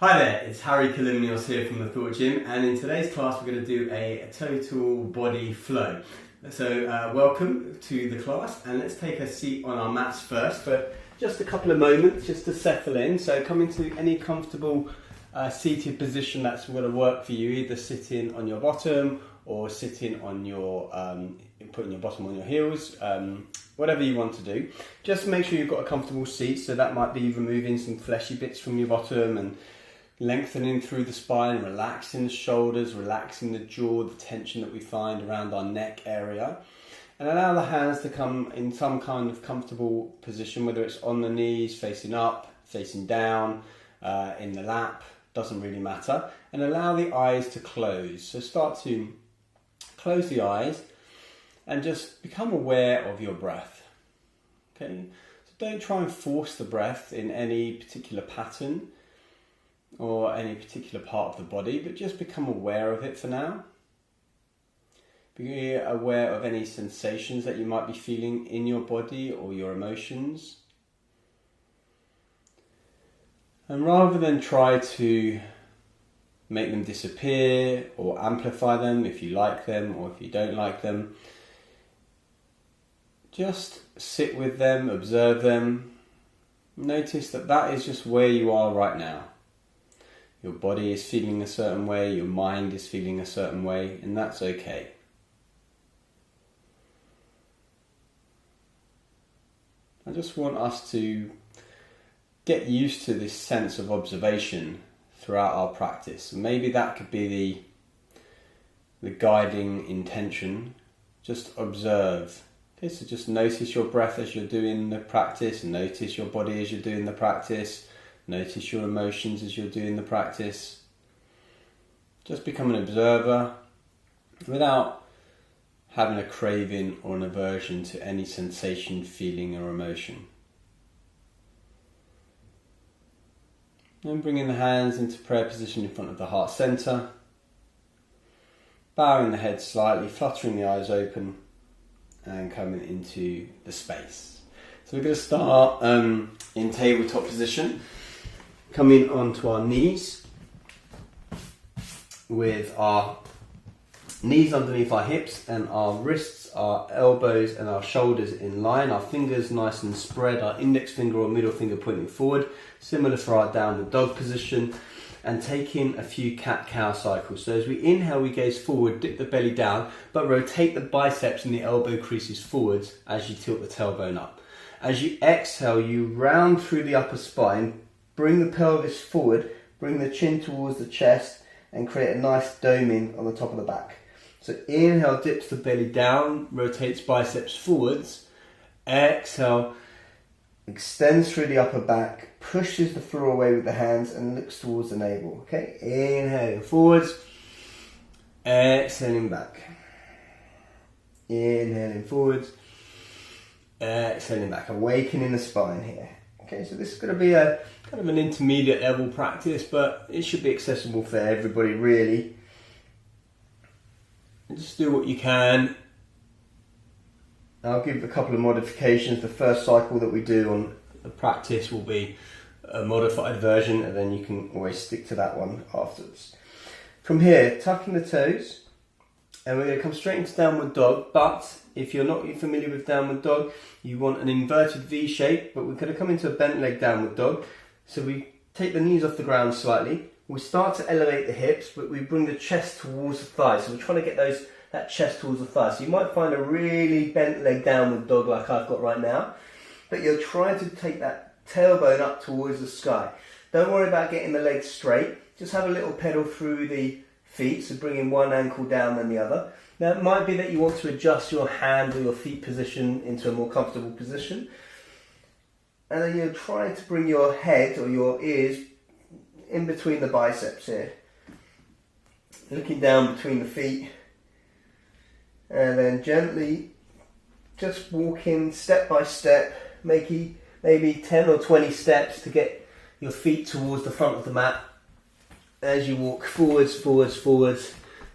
Hi there, it's Kalymnios here from the Thought Gym, and in today's class we're going to do a total body flow. So welcome to the class, and let's take a seat on our mats first for just a couple of moments just to settle in. So come into any comfortable seated position that's going to work for you, either sitting on your bottom or sitting on your, putting your bottom on your heels, whatever you want to do. Just make sure you've got a comfortable seat, so that might be removing some fleshy bits from your bottom and lengthening through the spine, relaxing the shoulders, relaxing the jaw, the tension that we find around our neck area. And allow the hands to come in some kind of comfortable position, whether it's on the knees, facing up, facing down, in the lap, doesn't really matter. And allow the eyes to close. So start to close the eyes and just become aware of your breath. Okay? So don't try and force the breath in any particular pattern or any particular part of the body, but just become aware of it for now. Be aware of any sensations that you might be feeling in your body or your emotions. And rather than try to make them disappear or amplify them if you like them or if you don't like them, just sit with them, observe them. Notice that that is just where you are right now. Your body is feeling a certain way, your mind is feeling a certain way, and that's okay. I just want us to get used to this sense of observation throughout our practice. And maybe that could be the guiding intention. Just observe. Okay, so just notice your breath as you're doing the practice, and notice your body as you're doing the practice. Notice your emotions as you're doing the practice. Just become an observer without having a craving or an aversion to any sensation, feeling or emotion. And bringing the hands into prayer position in front of the heart center. Bowing the head slightly, fluttering the eyes open and coming into the space. So we're going to start in tabletop position. Coming onto our knees with our knees underneath our hips and our wrists, our elbows and our shoulders in line, our fingers nice and spread, our index finger or middle finger pointing forward, similar for our downward dog position, and taking a few cat-cow cycles. So as we inhale, we gaze forward, dip the belly down, but rotate the biceps and the elbow creases forwards as you tilt the tailbone up. As you exhale, you round through the upper spine, bring the pelvis forward, bring the chin towards the chest, and create a nice doming on the top of the back. So inhale, dips the belly down, rotates biceps forwards. Exhale, extends through the upper back, pushes the floor away with the hands, and looks towards the navel. Okay, inhaling forwards, exhaling back. Inhaling forwards, exhaling back, awakening the spine here. Okay, so this is going to be a kind of an intermediate level practice, but it should be accessible for everybody really. And just do what you can. I'll give a couple of modifications. The first cycle that we do on the practice will be a modified version, and then you can always stick to that one afterwards. From here, tucking the toes, and we're going to come straight into downward dog, but if you're not familiar with downward dog, you want an inverted V shape, but we're going to come into a bent leg downward dog. So we take the knees off the ground slightly. We start to elevate the hips, but we bring the chest towards the thighs. So we're trying to get that chest towards the thighs. So you might find a really bent leg downward dog like I've got right now, but you're trying to take that tailbone up towards the sky. Don't worry about getting the legs straight. Just have a little pedal through the feet, so bringing one ankle down then the other. Now it might be that you want to adjust your hand or your feet position into a more comfortable position. And then you're trying to bring your head or your ears in between the biceps here. Looking down between the feet. And then gently just walking step by step, maybe 10 or 20 steps to get your feet towards the front of the mat. As you walk forwards,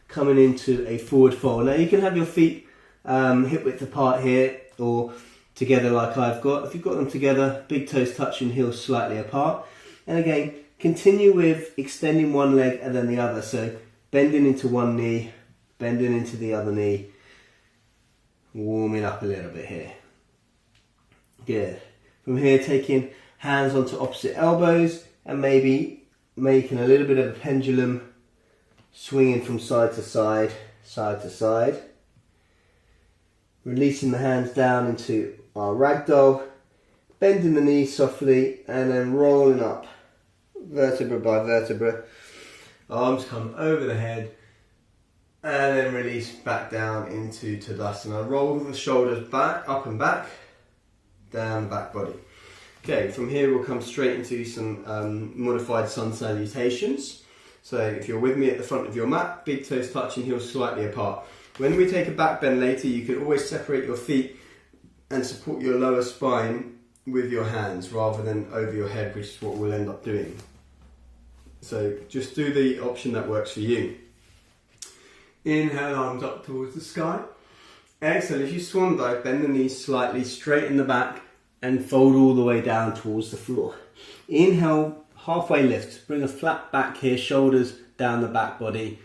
coming into a forward fold. Now you can have your feet hip width apart here or together like I've got. If you've got them together, big toes touching, heels slightly apart. And again, continue with extending one leg and then the other. So bending into one knee, bending into the other knee, warming up a little bit here. Good. From here, taking hands onto opposite elbows and maybe making a little bit of a pendulum, swinging from side to side, side to side. Releasing the hands down into our ragdoll, bending the knees softly and then rolling up, vertebra by vertebra. Arms come over the head and then release back down into Tadasana. Roll the shoulders back, up and back, down the back body. Okay, from here we'll come straight into some modified Sun Salutations. So if you're with me at the front of your mat, big toes touching, heels slightly apart. When we take a back bend later, you can always separate your feet and support your lower spine with your hands rather than over your head, which is what we'll end up doing. So just do the option that works for you. Inhale, arms up towards the sky. Exhale, as you swan dive, bend the knees slightly, straighten the back and fold all the way down towards the floor. Inhale, halfway lift. Bring a flat back here, shoulders down the back body.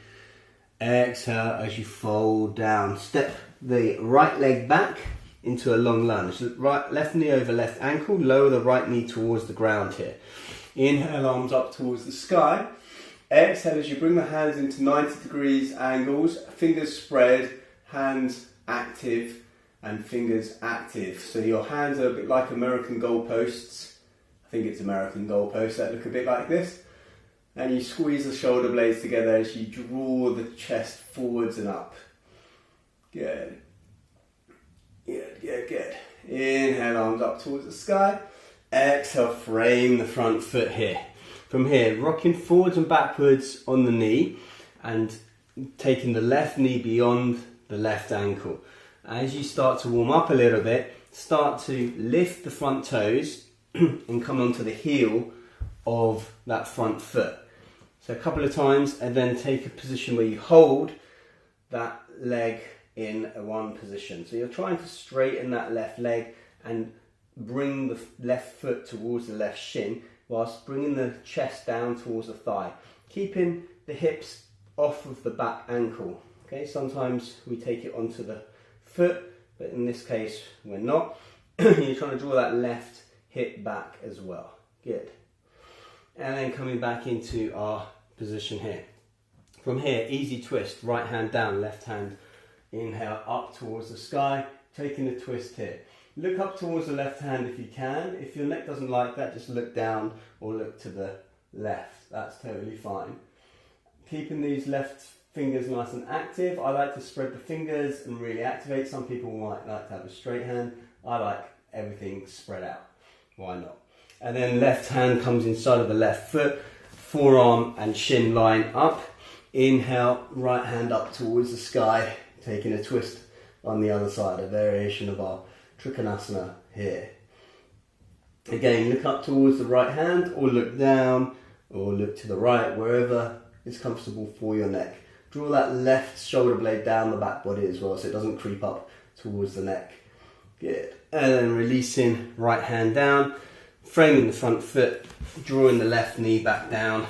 Exhale as you fold down. Step the right leg back into a long lunge. Left knee over left ankle. Lower the right knee towards the ground here. Inhale, arms up towards the sky. Exhale as you bring the hands into 90 degrees angles. Fingers spread, hands active and fingers active. So your hands are a bit like American goalposts. I think it's American goalposts that look a bit like this. And you squeeze the shoulder blades together as you draw the chest forwards and up. Good. Good, good, good. Inhale, arms up towards the sky. Exhale, frame the front foot here. From here, rocking forwards and backwards on the knee and taking the left knee beyond the left ankle. As you start to warm up a little bit, start to lift the front toes and come onto the heel of that front foot. So a couple of times and then take a position where you hold that leg in one position. So you're trying to straighten that left leg and bring the left foot towards the left shin whilst bringing the chest down towards the thigh. Keeping the hips off of the back ankle. Okay, sometimes we take it onto the foot, but in this case we're not. You're trying to draw that left hip back as well. Good. And then coming back into our position here. From here, easy twist, right hand down, left hand inhale up towards the sky, taking the twist here. Look up towards the left hand if you can. If your neck doesn't like that, just look down or look to the left. That's totally fine. Keeping these left fingers nice and active. I like to spread the fingers and really activate. Some people might like to have a straight hand. I like everything spread out. Why not? And then left hand comes inside of the left foot, forearm and shin line up. Inhale, right hand up towards the sky, taking a twist on the other side, a variation of our Trikanasana here. Again, look up towards the right hand or look down or look to the right, wherever is comfortable for your neck. Draw that left shoulder blade down the back body as well so it doesn't creep up towards the neck. Good. And then releasing right hand down, framing the front foot, drawing the left knee back down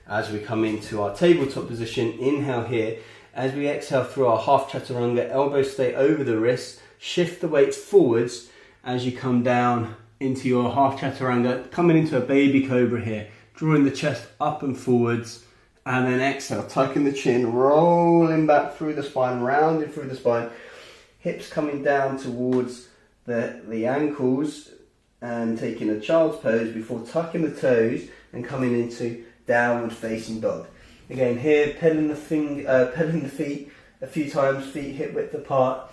as we come into our tabletop position. Inhale here. As we exhale through our half chaturanga, elbows stay over the wrists, shift the weights forwards as you come down into your half chaturanga, coming into a baby cobra here, drawing the chest up and forwards, and then exhale, tucking the chin, rolling back through the spine, rounding through the spine, hips coming down towards the ankles and taking a child's pose before tucking the toes and coming into downward facing dog. Again here, pedaling the feet a few times, feet hip width apart,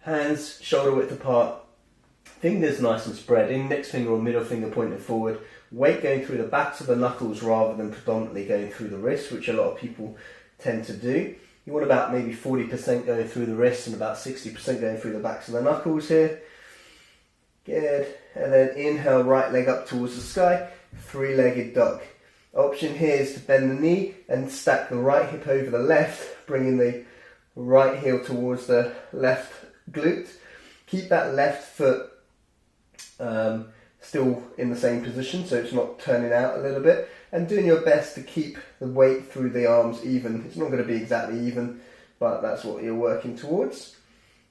hands shoulder width apart, fingers nice and spread, index finger or middle finger pointed forward, weight going through the backs of the knuckles rather than predominantly going through the wrists, which a lot of people tend to do. You want about maybe 40% going through the wrists and about 60% going through the backs of the knuckles here. Good. And then inhale, right leg up towards the sky, three-legged dog. Option here is to bend the knee and stack the right hip over the left, bringing the right heel towards the left glute. Keep that left foot still in the same position so it's not turning out a little bit, and doing your best to keep the weight through the arms even. It's not going to be exactly even, but that's what you're working towards.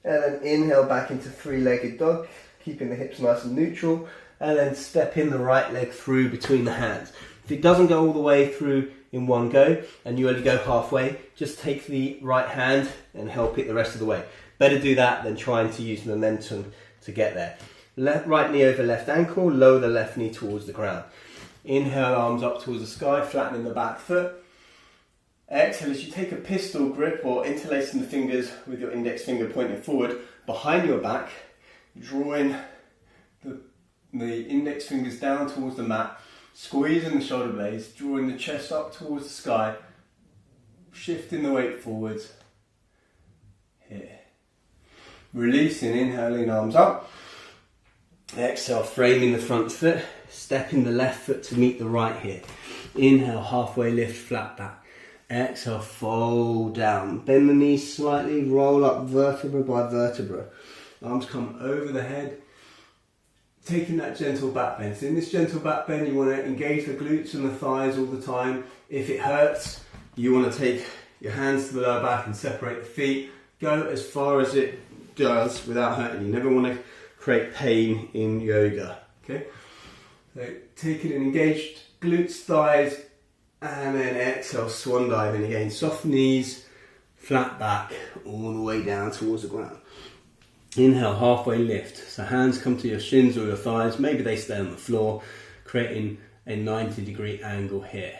And then inhale back into three-legged dog, keeping the hips nice and neutral, and then step in the right leg through between the hands. If it doesn't go all the way through in one go and you only go halfway, just take the right hand and help it the rest of the way. Better do that than trying to use momentum to get there. Right knee over left ankle, lower the left knee towards the ground. Inhale, arms up towards the sky, flattening the back foot. Exhale as you take a pistol grip or interlacing the fingers with your index finger pointing forward behind your back, drawing the index fingers down towards the mat, squeezing the shoulder blades, drawing the chest up towards the sky, shifting the weight forwards. Here. Releasing, inhaling, arms up. Exhale, framing the front foot, stepping the left foot to meet the right here. Inhale, halfway lift, flat back. Exhale, fold down. Bend the knees slightly, roll up vertebra by vertebra. Arms come over the head, taking that gentle back bend. So in this gentle back bend, you want to engage the glutes and the thighs all the time. If it hurts, you want to take your hands to the lower back and separate the feet. Go as far as it does without hurting. You never want to create pain in yoga. Okay? So taking an engaged glutes, thighs, and then exhale, swan diving again. Soft knees, flat back, all the way down towards the ground. Inhale, halfway lift. So hands come to your shins or your thighs. Maybe they stay on the floor, creating a 90-degree angle here.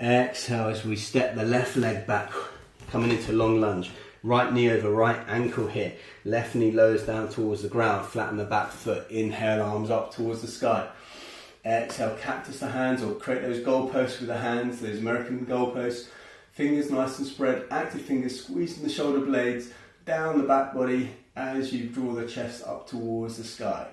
Exhale as we step the left leg back, coming into long lunge. Right knee over right ankle here. Left knee lowers down towards the ground, flatten the back foot. Inhale, arms up towards the sky. Exhale, cactus the hands, or create those goalposts with the hands, those American goalposts. Fingers nice and spread, active fingers squeezing the shoulder blades down the back body as you draw the chest up towards the sky.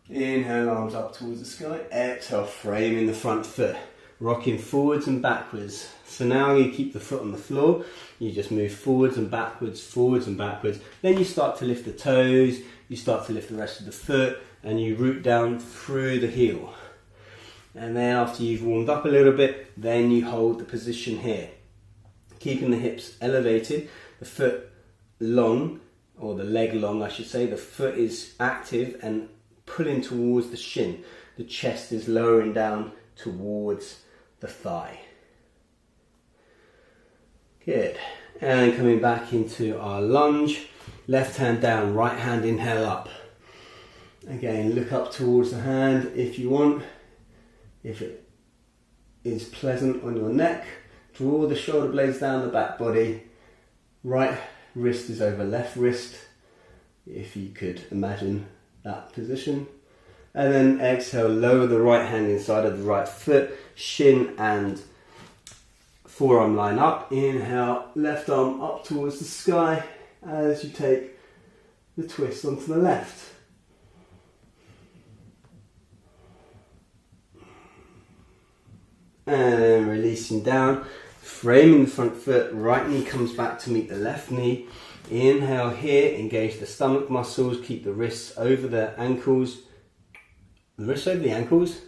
Inhale, arms up towards the sky. Exhale, framing the front foot, rocking forwards and backwards. So now you keep the foot on the floor, you just move forwards and backwards, Then you start to lift the toes, you start to lift the rest of the foot, and you root down through the heel. And then after you've warmed up a little bit, then you hold the position here. Keeping the hips elevated, the foot long, or the leg long I should say, the foot is active and pulling towards the shin. The chest is lowering down towards the thigh. Good. And coming back into our lunge, left hand down, right hand inhale up. Again, look up towards the hand if you want. If it is pleasant on your neck, draw the shoulder blades down the back body. Right wrist is over left wrist, if you could imagine that position. And then exhale, lower the right hand inside of the right foot, shin and forearm line up. Inhale, left arm up towards the sky as you take the twist onto the left. And releasing down, framing the front foot, right knee comes back to meet the left knee. Inhale here, engage the stomach muscles, keep the wrists over the ankles. The wrists over the ankles?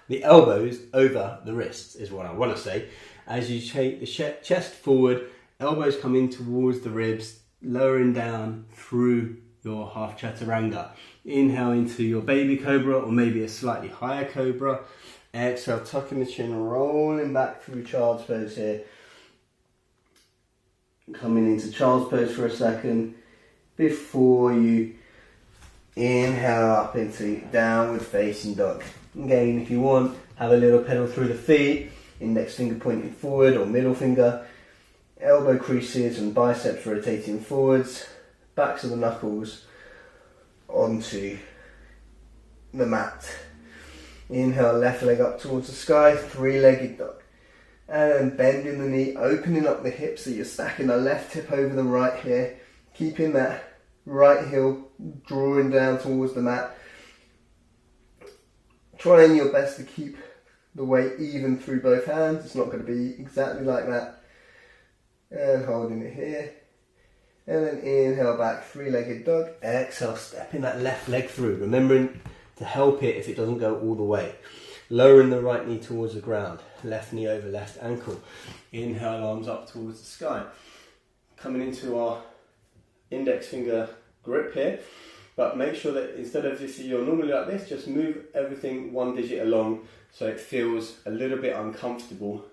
The elbows over the wrists is what I want to say. As you take the chest forward, elbows come in towards the ribs, lowering down through your half chaturanga. Inhale into your baby cobra, or maybe a slightly higher cobra. Exhale, tucking the chin, rolling back through child's pose here. Coming into child's pose for a second before you inhale up into downward facing dog. Again, if you want, have a little pedal through the feet, index finger pointing forward or middle finger, elbow creases and biceps rotating forwards, backs of the knuckles onto the mat. Inhale, left leg up towards the sky, three-legged dog. And then bending the knee, opening up the hips so you're stacking the left hip over the right here, keeping that right heel drawing down towards the mat. Trying your best to keep the weight even through both hands. It's not going to be exactly like that. And holding it here. And then inhale back, three-legged dog. Exhale, stepping that left leg through. Remembering to help it if it doesn't go all the way. Lowering the right knee towards the ground, left knee over left ankle. Inhale, arms up towards the sky. Coming into our index finger grip here, but make sure that instead of if you're normally like this, just move everything one digit along so it feels a little bit uncomfortable,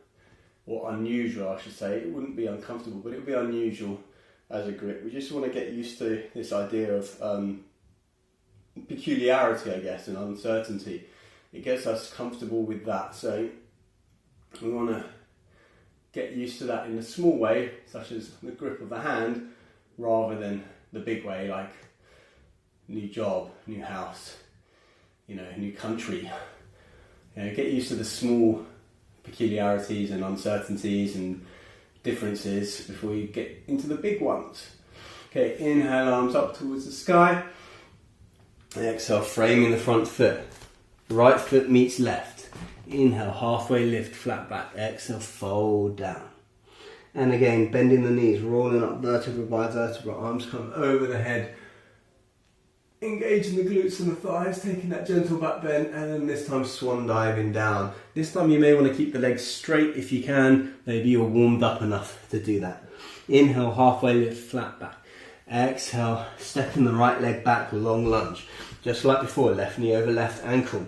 or unusual I should say. It wouldn't be uncomfortable, but it would be unusual as a grip. We just want to get used to this idea of peculiarity, I guess, and uncertainty. It gets us comfortable with that, so we want to get used to that in a small way, such as the grip of the hand, rather than the big way, like new job, new house, new country. Get used to the small peculiarities and uncertainties and differences before you get into the big ones. Okay, inhale, arms up towards the sky. Exhale, framing the front foot. Right foot meets left. Inhale, halfway lift, flat back. Exhale, fold down. And again, bending the knees, rolling up vertebra by vertebra. Arms come over the head. Engaging the glutes and the thighs, taking that gentle back bend, and then this time swan diving down. This time you may want to keep the legs straight if you can. Maybe you're warmed up enough to do that. Inhale, halfway lift, flat back. Exhale, stepping the right leg back, long lunge. Just like before, left knee over left ankle.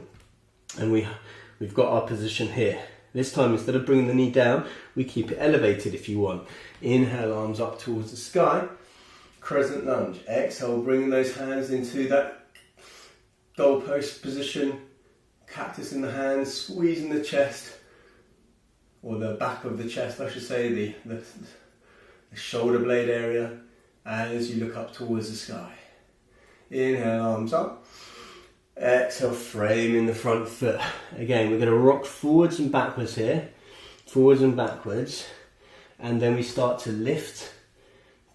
And we've got our position here. This time, instead of bringing the knee down, we keep it elevated if you want. Inhale, arms up towards the sky. Crescent lunge. Exhale, bringing those hands into that goalpost position. Cactus in the hands, squeezing the chest, or the back of the chest, I should say, the shoulder blade area, as you look up towards the sky. Inhale, arms up. Exhale, framing the front foot. Again, we're going to rock forwards and backwards here. Forwards and backwards. And then we start to lift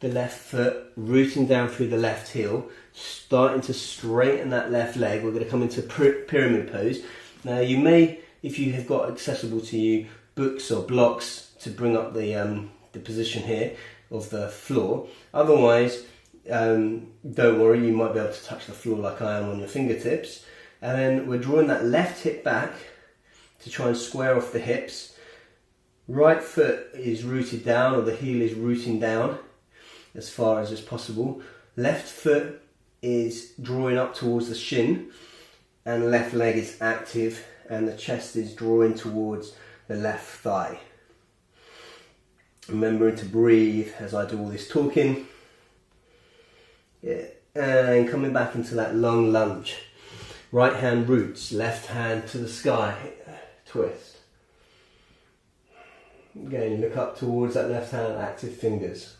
the left foot, rooting down through the left heel, starting to straighten that left leg. We're going to come into pyramid pose. Now you may, if you have got accessible to you books or blocks to bring up the position here of the floor. Otherwise, don't worry, you might be able to touch the floor like I am on your fingertips. And then we're drawing that left hip back to try and square off the hips. Right foot is rooted down, or the heel is rooting down as far as is possible. Left foot is drawing up towards the shin, and left leg is active, and the chest is drawing towards the left thigh. Remembering to breathe as I do all this talking. Yeah. And coming back into that long lunge. Right hand roots, left hand to the sky, twist. Again, look up towards that left hand, active fingers.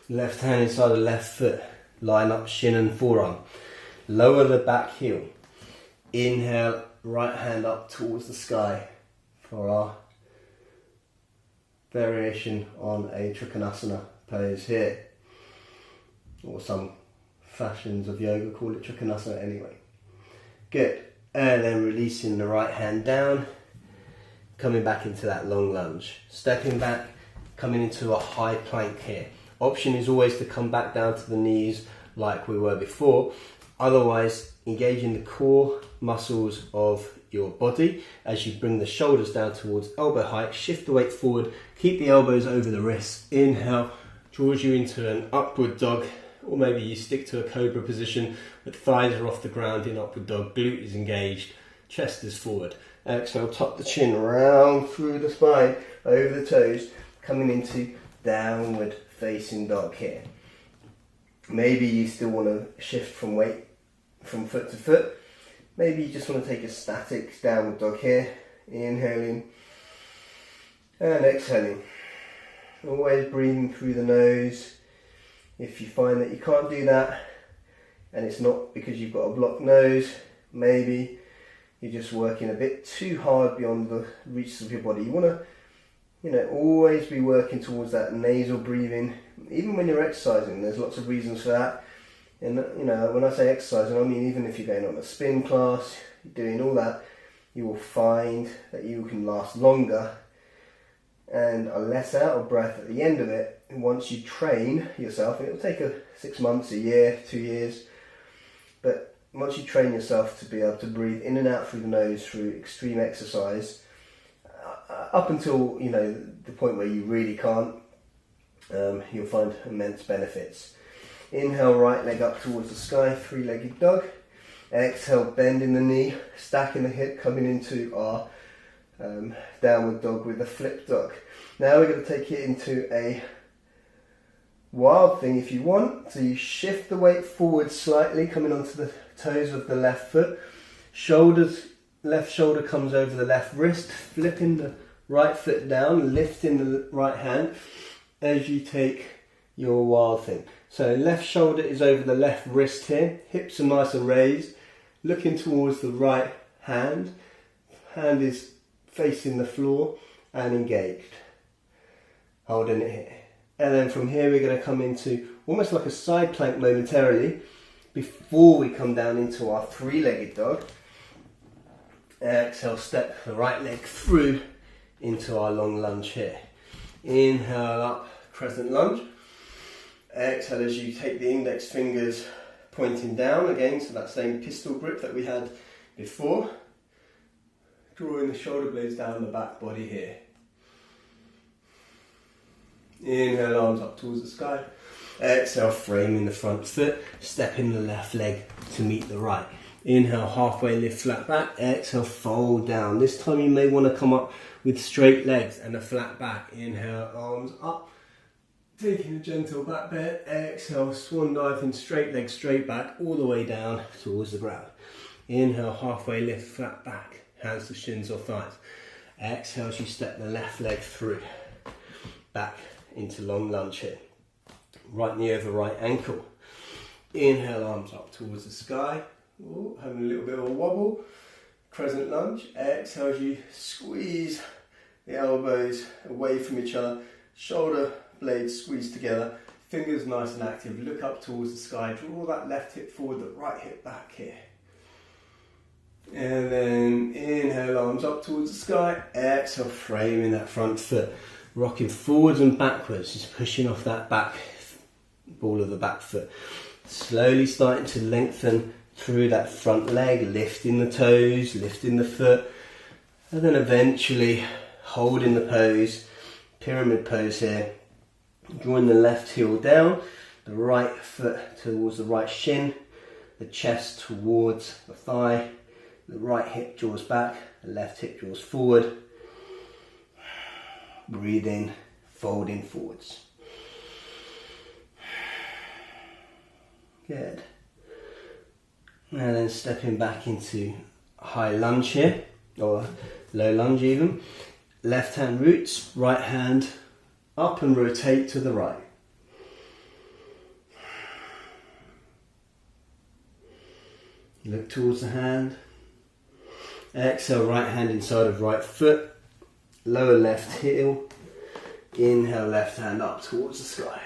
Left hand inside the left foot, line up shin and forearm. Lower the back heel. Inhale, right hand up towards the sky for our variation on a Trikanasana pose here. Or some fashions of yoga call it Trikanasana anyway. Good. And then releasing the right hand down, coming back into that long lunge. Stepping back, coming into a high plank here. Option is always to come back down to the knees like we were before. Otherwise, engaging the core muscles of your body as you bring the shoulders down towards elbow height. Shift the weight forward, keep the elbows over the wrists. Inhale, draws you into an upward dog, or maybe you stick to a cobra position, but thighs are off the ground in upward dog, glute is engaged, chest is forward. Exhale, tuck the chin round through the spine, over the toes, coming into downward facing dog here. Maybe you still want to shift from weight from foot to foot. Maybe you just want to take a static downward dog here. Inhaling and exhaling. Always breathing through the nose. If you find that you can't do that, and it's not because you've got a blocked nose, maybe you're just working a bit too hard beyond the reaches of your body. You want to always be working towards that nasal breathing, even when you're exercising. There's lots of reasons for that. And when I say exercising, I mean even if you're going on a spin class, doing all that, you will find that you can last longer and are less out of breath at the end of it. And once you train yourself, and it'll take 6 months, a year, 2 years, but once you train yourself to be able to breathe in and out through the nose through extreme exercise, up until the point where you really can't, you'll find immense benefits. Inhale, right leg up towards the sky, three-legged dog. Exhale, bending the knee, stacking the hip, coming into our downward dog with a flip dog. Now we're going to take it into a wild thing if you want. So you shift the weight forward slightly, coming onto the toes of the left foot. Left shoulder comes over the left wrist, flipping the right foot down, lifting the right hand as you take your wild thing. So left shoulder is over the left wrist here, hips are nice and raised, looking towards the right hand. Hand is facing the floor and engaged. Holding it here. And then from here we're going to come into almost like a side plank momentarily before we come down into our three-legged dog. Exhale, step the right leg through into our long lunge here. Inhale up, crescent lunge. Exhale as you take the index fingers pointing down again, so that same pistol grip that we had before. Drawing the shoulder blades down the back body here. Inhale, arms up towards the sky. Exhale, framing the front foot, stepping the left leg to meet the right. Inhale, halfway lift flat back. Exhale, fold down. This time you may want to come up with straight legs and a flat back. Inhale, arms up. Taking a gentle back bend. Exhale, swan diving, straight leg, straight back, all the way down towards the ground. Inhale, halfway lift flat back. Hands to shins or thighs. Exhale as you step the left leg through. Back into long lunge here. Right knee over right ankle. Inhale, arms up towards the sky. Ooh, having a little bit of a wobble. Crescent lunge. Exhale as you squeeze the elbows away from each other. Shoulder blades squeeze together. Fingers nice and active. Look up towards the sky. Draw that left hip forward, the right hip back here. And then inhale, arms up towards the sky. Exhale, framing that front foot. Rocking forwards and backwards, just pushing off that back ball of the back foot. Slowly starting to lengthen through that front leg, lifting the toes, lifting the foot, and then eventually holding the pose, pyramid pose here. Drawing the left heel down, the right foot towards the right shin, the chest towards the thigh, the right hip draws back, the left hip draws forward. Breathe in, folding forwards. Good. And then stepping back into high lunge here, or low lunge even. Left hand roots, right hand up and rotate to the right. Look towards the hand. Exhale, right hand inside of right foot. Lower left heel. Inhale, left hand up towards the sky.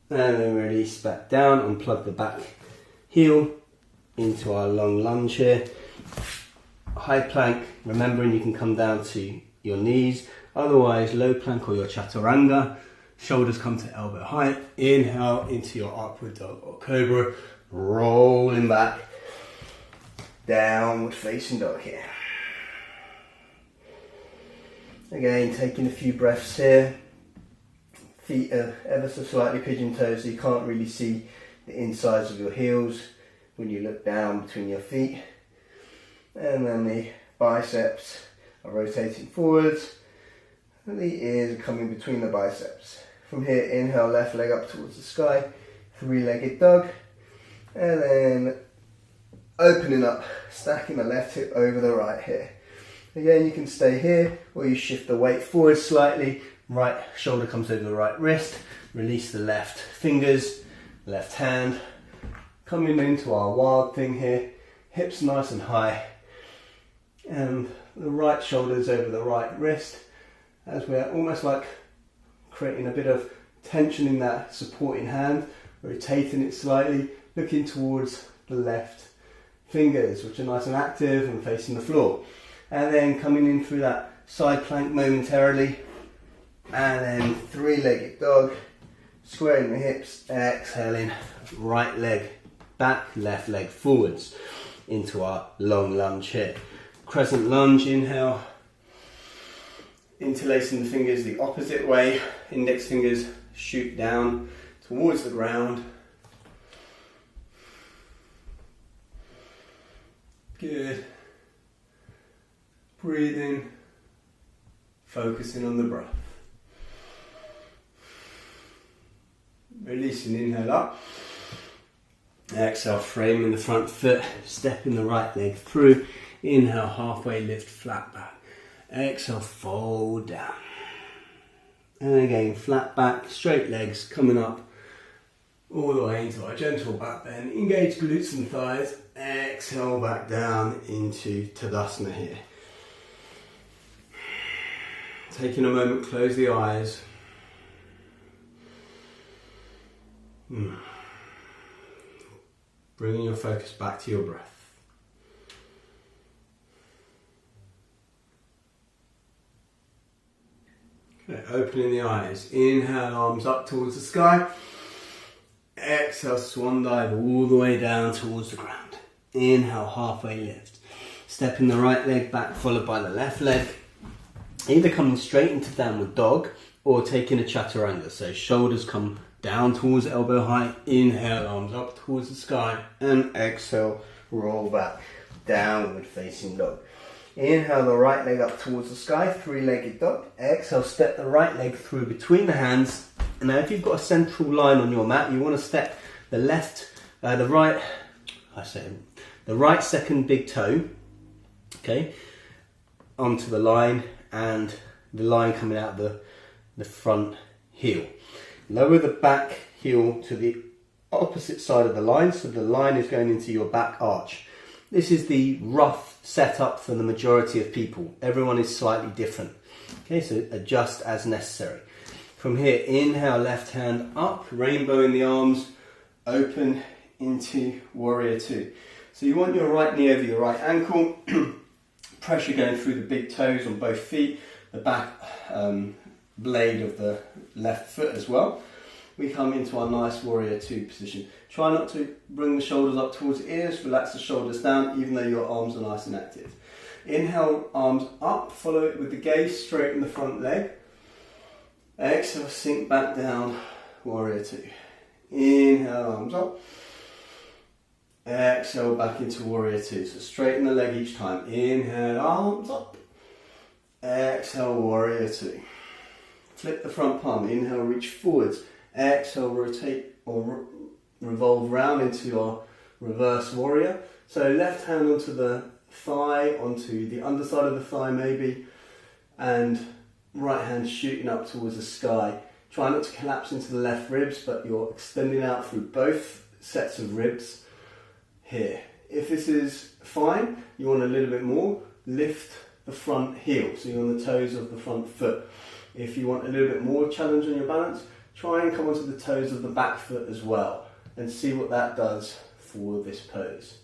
And then release back down, unplug the back heel into our long lunge here. High plank, remembering you can come down to your knees. Otherwise, low plank or your chaturanga. Shoulders come to elbow height. Inhale into your upward dog or cobra. Rolling back. Downward facing dog here. Again, taking a few breaths here. Feet are ever so slightly pigeon toes, so you can't really see the insides of your heels when you look down between your feet. And then the biceps are rotating forwards. And the ears are coming between the biceps. From here, inhale, left leg up towards the sky, three-legged dog. And then opening up, stacking the left hip over the right here. Again, you can stay here, or you shift the weight forward slightly. Right shoulder comes over the right wrist. Release the left fingers, left hand. Coming into our wild thing here. Hips nice and high. And the right shoulder's over the right wrist. As we're almost like creating a bit of tension in that supporting hand. Rotating it slightly. Looking towards the left fingers, which are nice and active and facing the floor. And then coming in through that side plank momentarily. And then three-legged dog, squaring the hips, exhaling, right leg back, left leg forwards into our long lunge here. Crescent lunge, inhale, interlacing the fingers the opposite way, index fingers shoot down towards the ground. Good. Breathing, focusing on the breath. Releasing, inhale up. Exhale, framing the front foot, stepping the right leg through. Inhale, halfway lift, flat back. Exhale, fold down. And again, flat back, straight legs coming up all the way into our gentle back bend. Engage glutes and thighs. Exhale, back down into Tadasana here. Taking a moment, close the eyes. Bringing your focus back to your breath. Okay, opening the eyes. Inhale, arms up towards the sky. Exhale, swan dive all the way down towards the ground. Inhale, halfway lift. Stepping the right leg back, followed by the left leg. Either coming straight into downward dog or taking a chaturanga. So shoulders come down towards elbow height. Inhale, arms up towards the sky. And exhale, roll back. Downward facing dog. Inhale the right leg up towards the sky, three-legged dog. Exhale, step the right leg through between the hands. And now if you've got a central line on your mat, you want to step the right second big toe, okay, onto the line, and the line coming out the front heel. Lower the back heel to the opposite side of the line, so the line is going into your back arch. This is the rough setup for the majority of people. Everyone is slightly different. Okay, so adjust as necessary. From here, inhale, left hand up, rainbow in the arms, open into warrior two. So you want your right knee over your right ankle, pressure going through the big toes on both feet, the back blade of the left foot as well. We come into our nice warrior two position. Try not to bring the shoulders up towards the ears, relax the shoulders down even though your arms are nice and active. Inhale, arms up, follow it with the gaze, straighten the front leg. Exhale, sink back down, warrior two. Inhale, arms up. Exhale, back into warrior two. So straighten the leg each time. Inhale, arms up. Exhale, warrior two. Flip the front palm. Inhale, reach forwards. Exhale, rotate or revolve round into our reverse warrior. So left hand onto the thigh, onto the underside of the thigh maybe, and right hand shooting up towards the sky. Try not to collapse into the left ribs, but you're extending out through both sets of ribs here. If this is fine, you want a little bit more, lift the front heel, so you're on the toes of the front foot. If you want a little bit more challenge on your balance, try and come onto the toes of the back foot as well, and see what that does for this pose.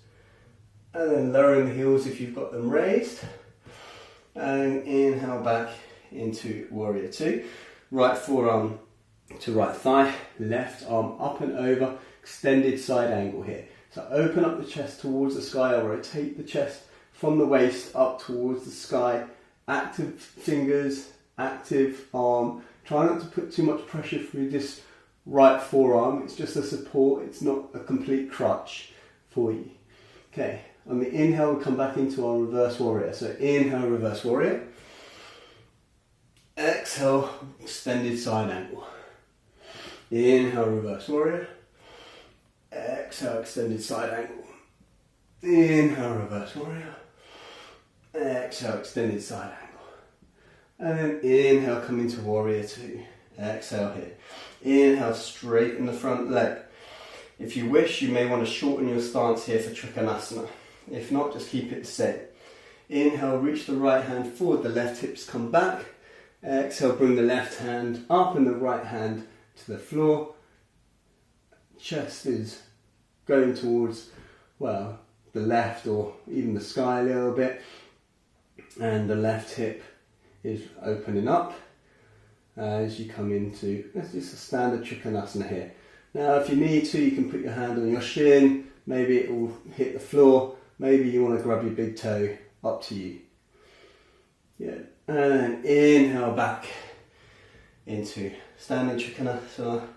And then lowering the heels if you've got them raised, and inhale back into warrior two. Right forearm to right thigh, left arm up and over, extended side angle here. So open up the chest towards the sky, or rotate the chest from the waist up towards the sky. Active fingers, active arm. Try not to put too much pressure through this right forearm. It's just a support, it's not a complete crutch for you. Okay, on the inhale, we come back into our reverse warrior. So inhale, reverse warrior. Exhale, extended side angle. Inhale, reverse warrior. Exhale, extended side angle. Inhale, reverse warrior. Exhale, extended side angle. And then inhale, come into warrior two. Exhale here. Inhale, straighten the front leg. If you wish, you may want to shorten your stance here for Trikanasana. If not, just keep it the same. Inhale, reach the right hand forward, the left hips come back. Exhale, bring the left hand up and the right hand to the floor. Chest is going towards, well, the left or even the sky a little bit. And the left hip is opening up. as you come into, let's just a standard Trikanasana here. Now if you need to, you can put your hand on your shin, maybe it will hit the floor, maybe you want to grab your big toe, up to you. Yeah, and then inhale back into standing Trikanasana,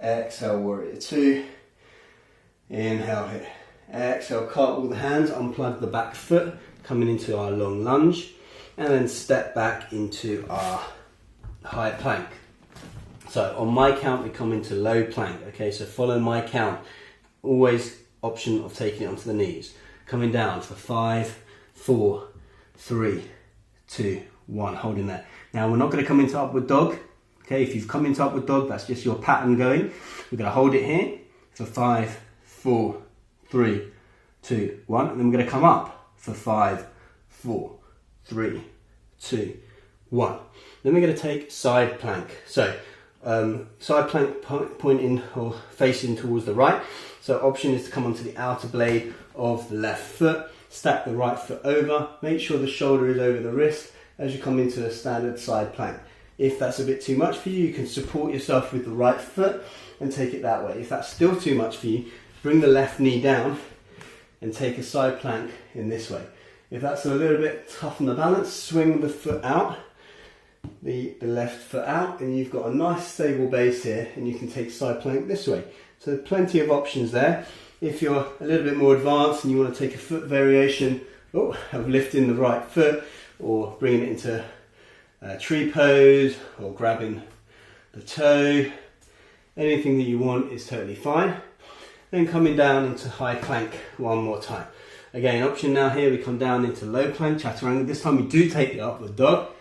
exhale warrior two, inhale here, exhale cartwheel the hands, unplug the back foot, coming into our long lunge, and then step back into our high plank. So on my count we come into low plank, okay, so follow my count, always option of taking it onto the knees, coming down for 5, 4, 3, 2, 1, holding there. Now we're not going to come into upward dog, okay, if you've come into upward dog that's just your pattern going, we're going to hold it here for 5, 4, 3, 2, 1, and then we're going to come up for 5, 4, 3, 2, 1. Then we're going to take side plank. So side plank pointing or facing towards the right. So option is to come onto the outer blade of the left foot, stack the right foot over, make sure the shoulder is over the wrist as you come into a standard side plank. If that's a bit too much for you, you can support yourself with the right foot and take it that way. If that's still too much for you, bring the left knee down and take a side plank in this way. If that's a little bit tough on the balance, swing the foot out, the left foot out, and you've got a nice stable base here, and you can take side plank this way. So plenty of options there. If you're a little bit more advanced and you want to take a foot variation of lifting the right foot or bringing it into a tree pose or grabbing the toe, anything that you want is totally fine. Then coming down into high plank one more time. Again, option now here, we come down into low plank, chaturanga. This time we do take the upward dog.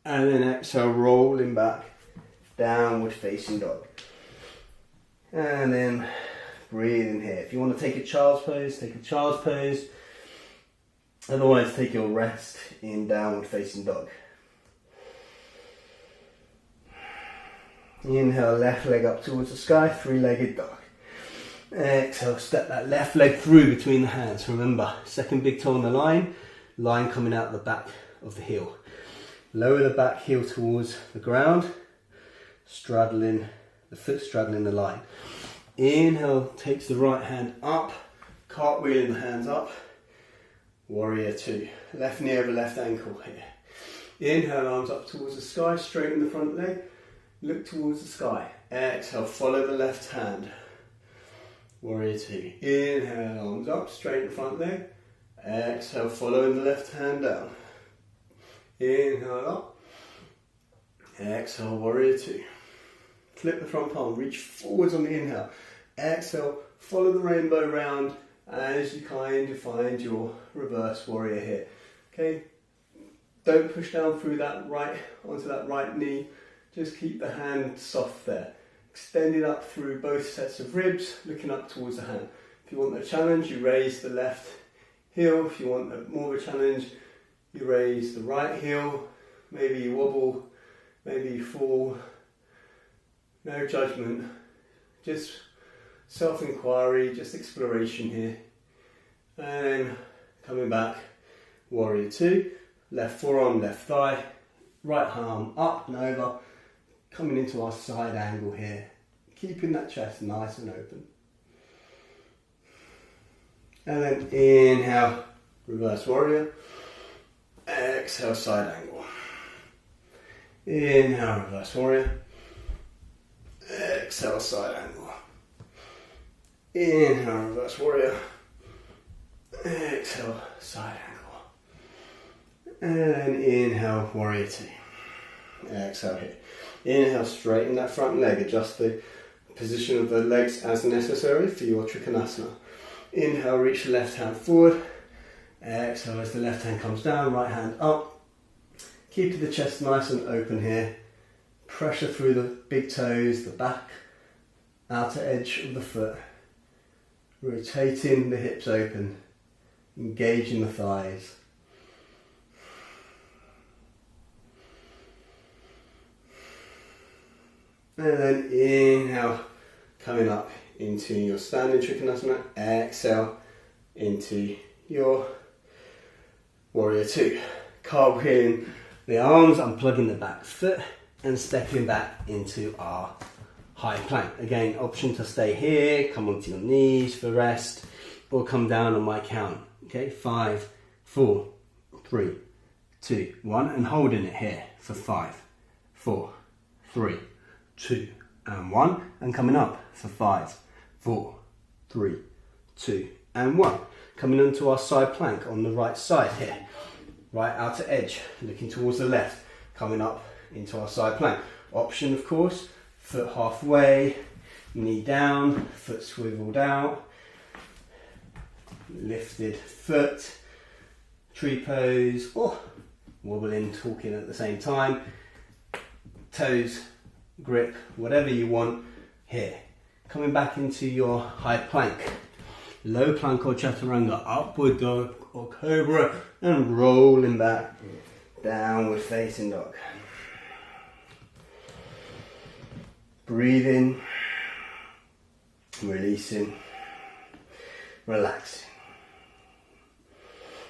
And then exhale, rolling back, downward facing dog. And then breathe in here. If you want to take a child's pose, take a child's pose. Otherwise, take your rest in downward facing dog. Inhale, left leg up towards the sky, three-legged dog. Exhale, step that left leg through between the hands. Remember, second big toe on the line coming out the back of the heel. Lower the back heel towards the ground, straddling, the foot straddling the line. Inhale, takes the right hand up, cartwheeling the hands up, warrior two. Left knee over left ankle here. Inhale, arms up towards the sky, straighten the front leg, look towards the sky. Exhale, follow the left hand, warrior two. Inhale, arms up, straighten the front leg. Exhale, following the left hand down. Inhale up, exhale, warrior two. Flip the front palm, reach forwards on the inhale. Exhale, follow the rainbow round as you kind of find your reverse warrior here. Okay, don't push down through that right, onto that right knee. Just keep the hand soft there. Extend it up through both sets of ribs, looking up towards the hand. If you want a challenge, you raise the left heel. If you want more of a challenge, you raise the right heel, maybe you wobble, maybe you fall. No judgment, just self-inquiry, just exploration here. And coming back, warrior two, left forearm, left thigh, right arm up and over, coming into our side angle here, keeping that chest nice and open. And then inhale, reverse warrior. Exhale, side angle. Inhale, reverse warrior. Exhale, side angle. Inhale, reverse warrior. Exhale, side angle. And inhale, warrior two. Exhale here. Inhale, straighten that front leg. Adjust the position of the legs as necessary for your Trikanasana. Inhale, reach the left hand forward. Exhale as the left hand comes down, right hand up. Keep the chest nice and open here. Pressure through the big toes, the back, outer edge of the foot. Rotating the hips open, engaging the thighs. And then inhale, coming up into your standing Trikanasana. Exhale into your warrior two. Cartwheeling the arms, unplugging the back foot, and stepping back into our high plank. Again, option to stay here, come onto your knees for rest, or come down on my count. Okay, 5, 4, 3, 2, 1, and holding it here for 5, 4, 3, 2, and 1, and coming up for 5, 4, 3, 2, and 1. Coming onto our side plank on the right side here, right outer edge, looking towards the left, coming up into our side plank. Option, of course, foot halfway, knee down, foot swiveled out, lifted foot, tree pose, or wobbling, talking at the same time, toes, grip, whatever you want here. Coming back into your high plank, low plank or chaturanga, upward dog or cobra, and rolling back, downward facing dog. Breathing, releasing, relaxing.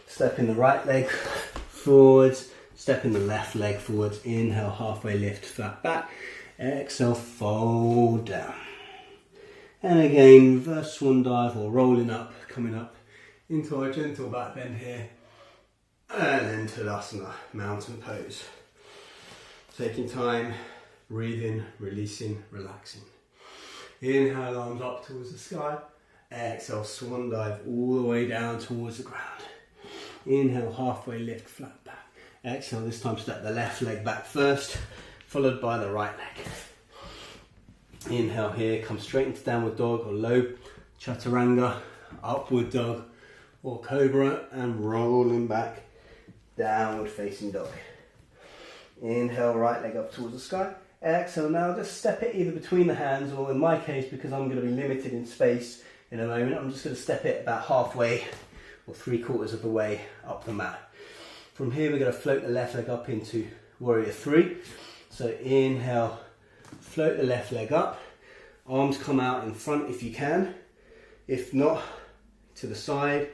Stepping the right leg forwards, stepping the left leg forwards. Inhale, halfway lift, flat back. Exhale, fold down. And again, reverse swan dive or rolling up, coming up into our gentle back bend here. And then Tadasana, mountain pose. Taking time, breathing, releasing, relaxing. Inhale, arms up towards the sky. Exhale, swan dive all the way down towards the ground. Inhale, halfway lift, flat back. Exhale, this time step the left leg back first, followed by the right leg. Inhale here, come straight into downward dog or low chaturanga, upward dog or cobra, and rolling back, downward facing dog. Inhale, right leg up towards the sky. Exhale, now just step it either between the hands, or in my case, because I'm going to be limited in space in a moment, I'm just going to step it about halfway or 3/4 of the way up the mat. From here, we're going to float the left leg up into warrior 3. So inhale, float the left leg up, arms come out in front if you can, if not to the side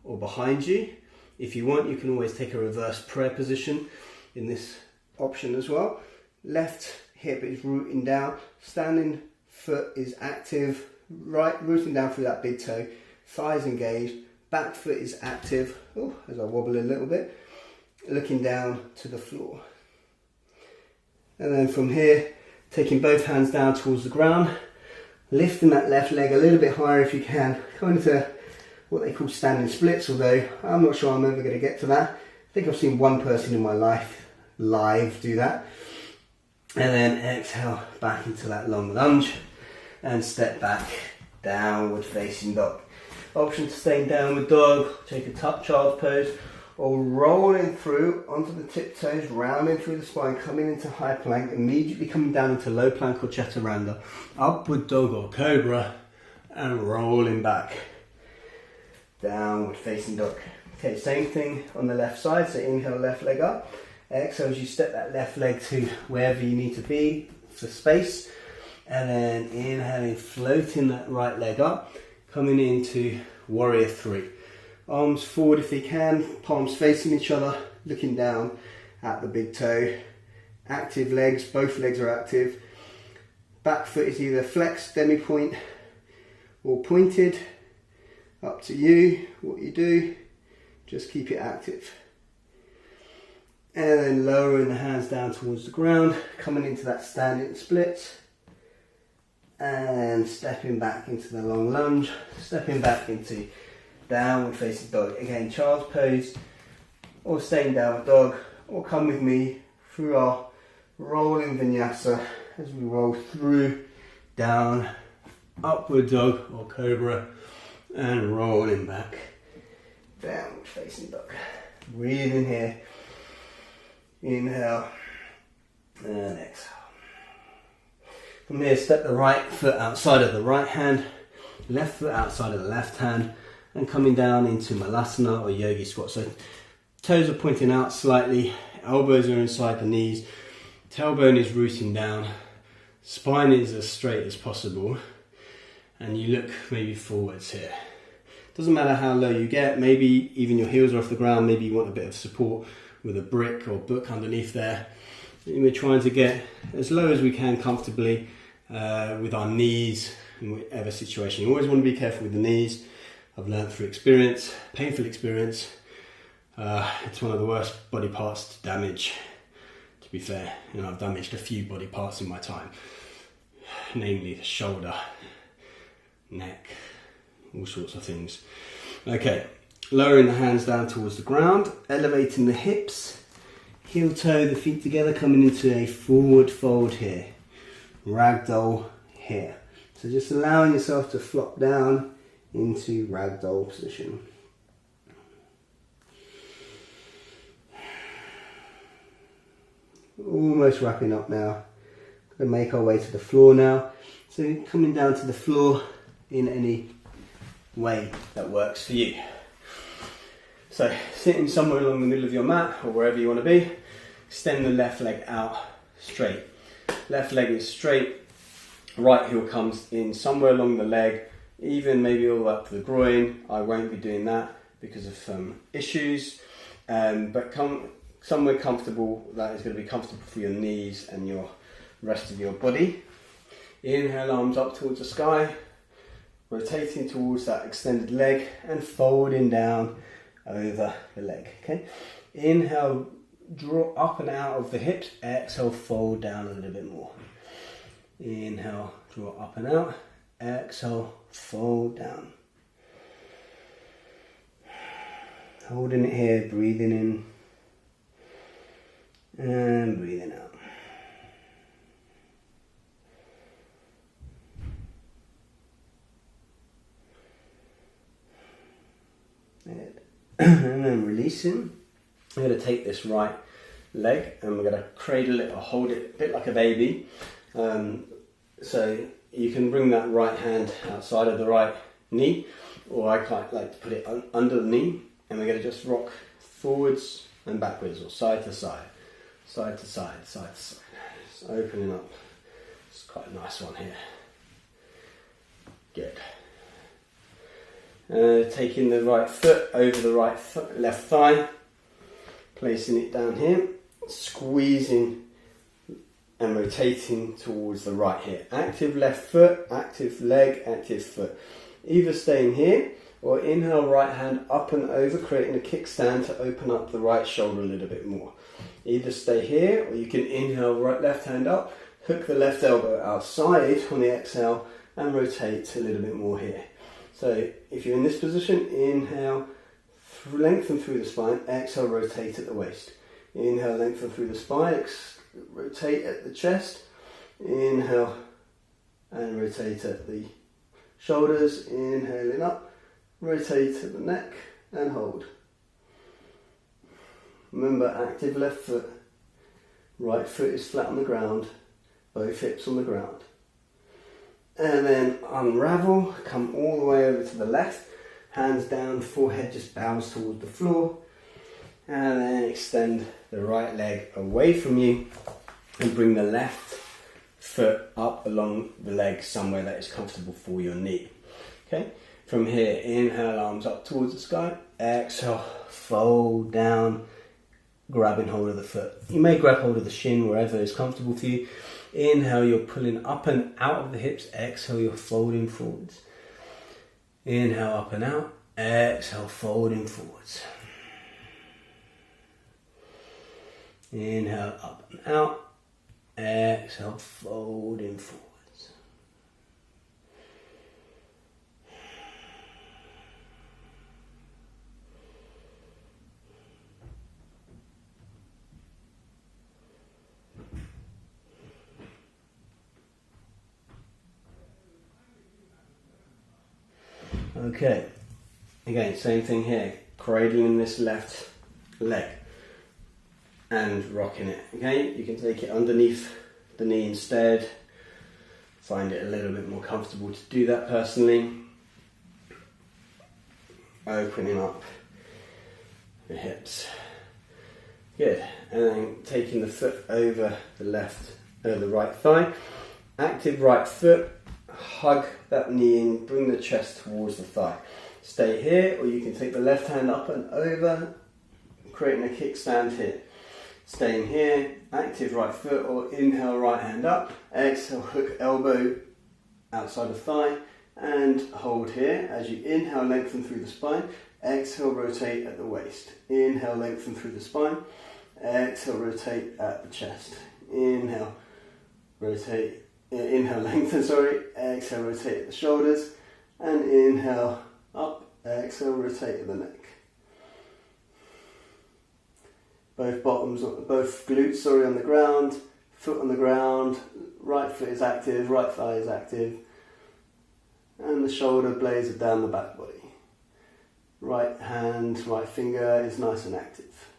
or behind you. If you want, you can always take a reverse prayer position in this option as well. Left hip is rooting down, standing foot is active, right rooting down through that big toe, thighs engaged, back foot is active, as I wobble a little bit, looking down to the floor. And then from here, taking both hands down towards the ground, lifting that left leg a little bit higher if you can, going into what they call standing splits, although I'm not sure I'm ever going to get to that. I think I've seen one person in my life live do that. And then exhale back into that long lunge and step back, downward facing dog. Option to stay in downward dog, take a child's pose, or rolling through onto the tiptoes, rounding through the spine, coming into high plank, immediately coming down into low plank or chaturanga, upward dog or cobra, and rolling back, downward facing dog. Okay, same thing on the left side, so inhale, left leg up. Exhale as you step that left leg to wherever you need to be for space, and then inhaling, floating that right leg up, coming into warrior 3. Arms forward if you can, palms facing each other, looking down at the big toe. Active legs, both legs are active. Back foot is either flexed, demi-point, or pointed. Up to you, what you do, just keep it active. And then lowering the hands down towards the ground, coming into that standing split. And stepping back into the long lunge, stepping back into downward facing dog. Again, child's pose, or staying downward dog, or come with me through our rolling vinyasa as we roll through, down, upward dog or cobra, and rolling back, downward facing dog. Breathing here, inhale and exhale. From here, step the right foot outside of the right hand, left foot outside of the left hand, and coming down into Malasana or Yogi Squat. So toes are pointing out slightly, elbows are inside the knees, tailbone is rooting down, spine is as straight as possible, and you look maybe forwards here. Doesn't matter how low you get, maybe even your heels are off the ground, maybe you want a bit of support with a brick or book underneath there. We're trying to get as low as we can comfortably with our knees in whatever situation. You always want to be careful with the knees. I've learned through experience, painful experience, it's one of the worst body parts to damage, to be fair. And I've damaged a few body parts in my time, namely the shoulder, neck, all sorts of things. Okay, lowering the hands down towards the ground, elevating the hips, heel toe, the feet together, coming into a forward fold here, ragdoll here. So just allowing yourself to flop down into ragdoll position. Almost wrapping up now. Going to make our way to the floor now. So coming down to the floor in any way that works for you. So sitting somewhere along the middle of your mat or wherever you want to be, extend the left leg out straight. Left leg is straight, right heel comes in somewhere along the leg, even maybe all up to the groin. I won't be doing that because of some issues, but come somewhere comfortable that is going to be comfortable for your knees and your rest of your body. Inhale, arms up towards the sky, rotating towards that extended leg and folding down over the leg. Okay, inhale, draw up and out of the hips. Exhale, fold down a little bit more. Inhale, draw up and out. Exhale, fold down. Holding it here, breathing in and breathing out. And then releasing. I'm going to take this right leg and we're going to cradle it or hold it a bit like a baby. So you can bring that right hand outside of the right knee, or I quite like to put it under the knee, and we're going to just rock forwards and backwards, or side to side, side to side, side to side. Just opening up. It's quite a nice one here. Good. Taking the right foot over the right left thigh, placing it down here, squeezing and rotating towards the right here. Active left foot, active leg, active foot. Either staying here or inhale, right hand up and over, creating a kickstand to open up the right shoulder a little bit more. Either stay here or you can inhale, right left hand up, hook the left elbow outside on the exhale and rotate a little bit more here. So if you're in this position, inhale, lengthen through the spine, exhale, rotate at the waist. Inhale, lengthen through the spine, rotate at the chest. Inhale and rotate at the shoulders. Inhaling up, rotate at the neck and hold. Remember, active left foot, right foot is flat on the ground, both hips on the ground. And then unravel, come all the way over to the left, hands down, forehead just bows towards the floor, and then extend the right leg away from you and bring the left foot up along the leg somewhere that is comfortable for your knee. Okay, from here, inhale, arms up towards the sky, exhale, fold down, grabbing hold of the foot. You may grab hold of the shin wherever is comfortable for you. Inhale, you're pulling up and out of the hips. Exhale, you're folding forwards. Inhale, up and out. Exhale, folding forwards. Inhale, up and out. Exhale, folding forwards. Okay, again, same thing here, cradling this left leg and rocking it. Okay, you can take it underneath the knee instead. Find it a little bit more comfortable to do that personally. Opening up the hips. Good, and then taking the foot over the right thigh. Active right foot. Hug that knee in, bring the chest towards the thigh. Stay here, or you can take the left hand up and over, creating a kickstand here. Staying here, active right foot, or inhale right hand up, exhale hook elbow outside of thigh, and hold here. As you inhale, lengthen through the spine, exhale, rotate at the waist. Inhale, lengthen through the spine, exhale, rotate at the chest. Inhale, rotate, inhale, lengthen, exhale, rotate at the shoulders, and inhale, up, exhale, rotate at the neck. Both glutes on the ground, foot on the ground, right foot is active, right thigh is active, and the shoulder blades are down the back body. Right hand, right finger is nice and active.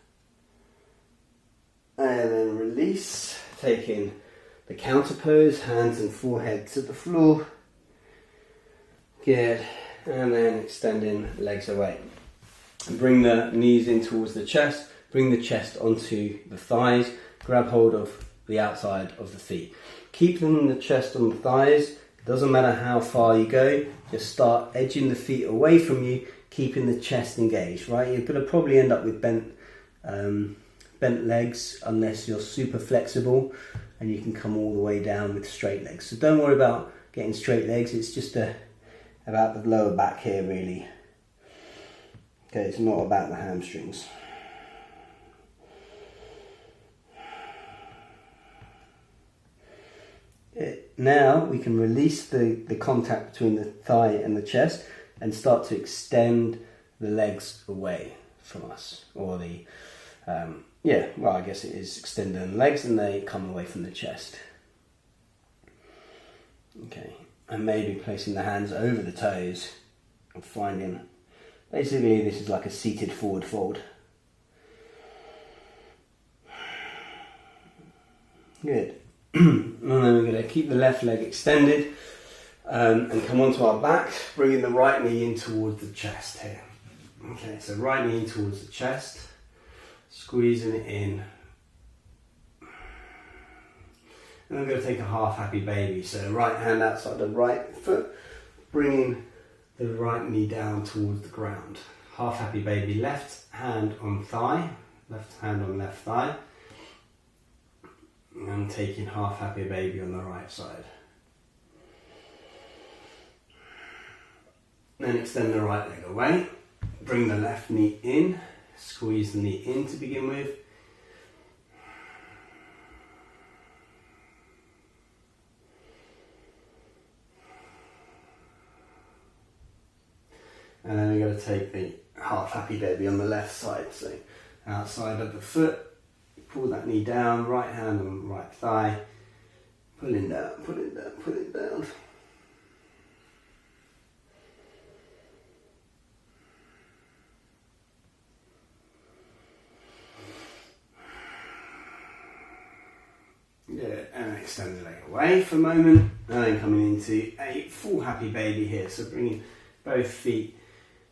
And then release, taking the counter pose, hands and forehead to the floor. Good. And then extending legs away. And bring the knees in towards the chest. Bring the chest onto the thighs, grab hold of the outside of the feet. Keep the chest on the thighs, it doesn't matter how far you go, just start edging the feet away from you, keeping the chest engaged, right? You're going to probably end up with bent legs unless you're super flexible and you can come all the way down with straight legs. So don't worry about getting straight legs, it's just about the lower back here really. Okay, it's not about the hamstrings. Now we can release the contact between the thigh and the chest and start to extend the legs away from us, or I guess it is extending the legs and they come away from the chest. Okay, and maybe placing the hands over the toes and finding, basically this is like a seated forward fold. Good. And then we're going to keep the left leg extended and come onto our back, bringing the right knee in towards the chest here. Okay, so right knee towards the chest, squeezing it in. And I'm going to take a half happy baby. So right hand outside the right foot, bringing the right knee down towards the ground. Half happy baby, left hand on thigh, left hand on left thigh. And taking half happy baby on the right side. Then extend the right leg away. Bring the left knee in. Squeeze the knee in to begin with. And then we're going to take the half happy baby on the left side. So outside of the foot. Pull that knee down, right hand on right thigh, pulling down, pulling down, pulling down. Good, and extend the leg away for a moment, and then coming into a full happy baby here. So bringing both feet,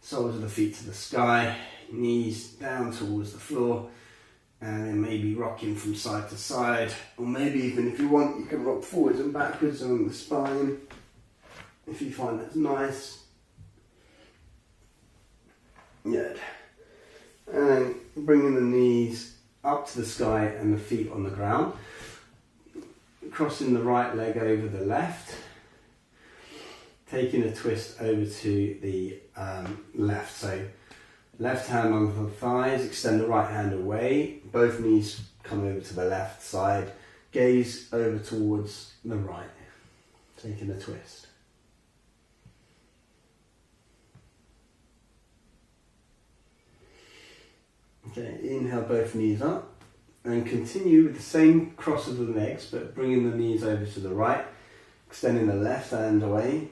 soles of the feet to the sky, knees down towards the floor. And then maybe rocking from side to side, or maybe even if you want, you can rock forwards and backwards along the spine, if you find that's nice. Good. And then bringing the knees up to the sky and the feet on the ground, crossing the right leg over the left, taking a twist over to the left. So left hand on the thighs, extend the right hand away, both knees come over to the left side, gaze over towards the right, taking a twist. Okay, inhale both knees up, and continue with the same cross of the legs, but bringing the knees over to the right, extending the left hand away,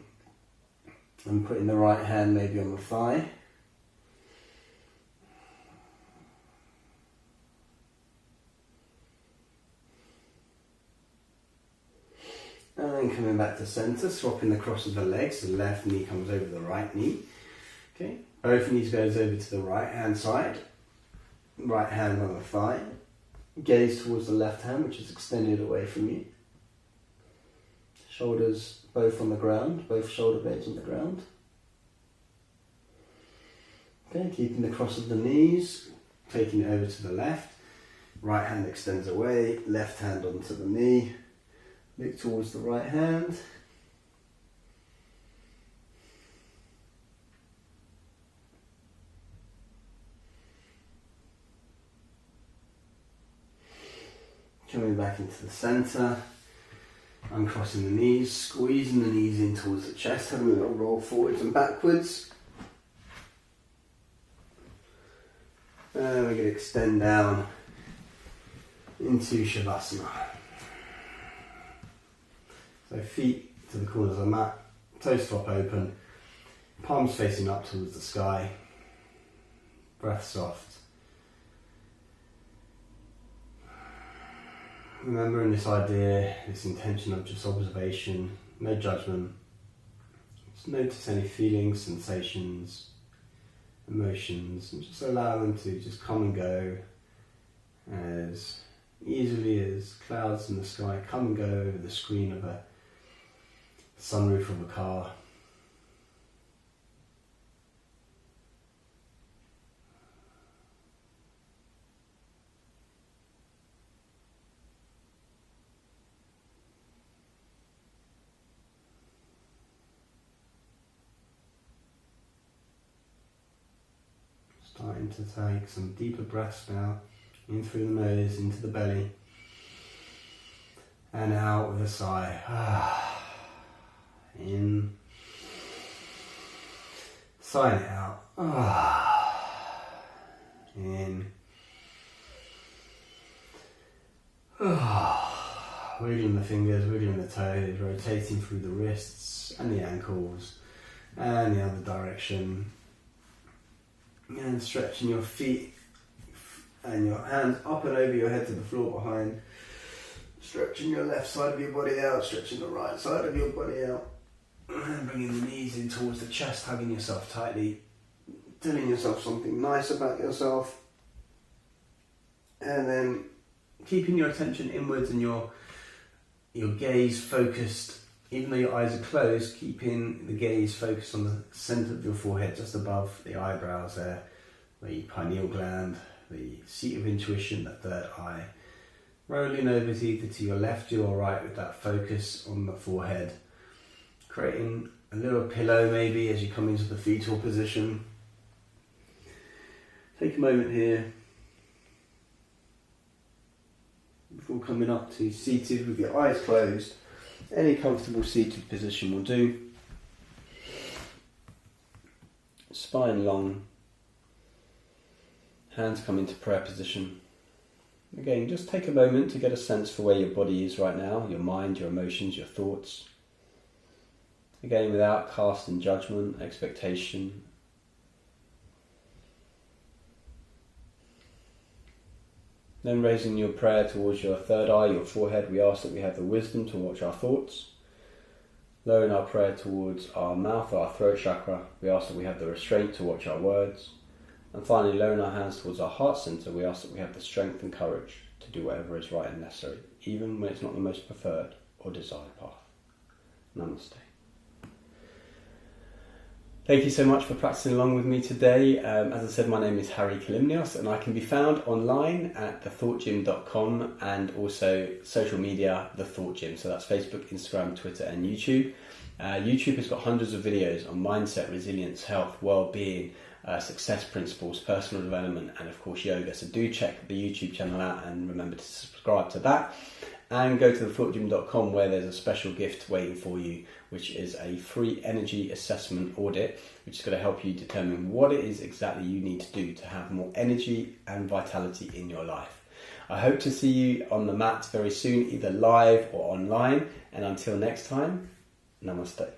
and putting the right hand maybe on the thigh. And then coming back to centre, swapping the cross of the legs, the left knee comes over the right knee. Okay, both knees goes over to the right hand side, right hand on the thigh, gaze towards the left hand which is extended away from you. Shoulders both on the ground, both shoulder blades on the ground. Okay, keeping the cross of the knees, taking it over to the left, Right hand extends away, left hand onto the knee, look towards the right hand. Coming back into the centre, uncrossing the knees, squeezing the knees in towards the chest, having a little roll forwards and backwards. And we're going to extend down into Shavasana. So feet to the corners of the mat, toes top open, palms facing up towards the sky, breath soft. Remembering this idea, this intention of just observation, no judgment. Just notice any feelings, sensations, emotions, and just allow them to just come and go as easily as clouds in the sky come and go over the screen of a sunroof of a car. Starting to take some deeper breaths now, in through the nose, into the belly, and out with a sigh. In, sigh it out. In, wiggling the fingers, wiggling the toes, rotating through the wrists and the ankles, and the other direction. And stretching your feet and your hands up and over your head to the floor behind. Stretching your left side of your body out, stretching the right side of your body out. And bringing the knees in towards the chest, hugging yourself tightly. Telling yourself something nice about yourself. And then keeping your attention inwards and your gaze focused. Even though your eyes are closed, keeping the gaze focused on the centre of your forehead, just above the eyebrows there, the pineal gland, the seat of intuition, the third eye. Rolling over to either to your left or your right with that focus on the forehead. Creating a little pillow maybe as you come into the fetal position. Take a moment here before coming up to seated with your eyes closed. Any comfortable seated position will do. Spine long. Hands come into prayer position. Again, just take a moment to get a sense for where your body is right now, your mind, your emotions, your thoughts. Again, without casting judgment, expectation. Then raising your prayer towards your third eye, your forehead, we ask that we have the wisdom to watch our thoughts. Lowering our prayer towards our mouth, our throat chakra, we ask that we have the restraint to watch our words. And finally, lowering our hands towards our heart center, we ask that we have the strength and courage to do whatever is right and necessary, even when it's not the most preferred or desired path. Namaste. Thank you so much for practicing along with me today. As I said, my name is Kalymnios, and I can be found online at thethoughtgym.com and also social media, The Thought Gym. So that's Facebook, Instagram, Twitter and YouTube. YouTube has got hundreds of videos on mindset, resilience, health, well-being, success principles, personal development and of course yoga. So do check the YouTube channel out and remember to subscribe to that. And go to thethoughtgym.com where there's a special gift waiting for you, which is a free energy assessment audit, which is going to help you determine what it is exactly you need to do to have more energy and vitality in your life. I hope to see you on the mat very soon, either live or online. And until next time, namaste.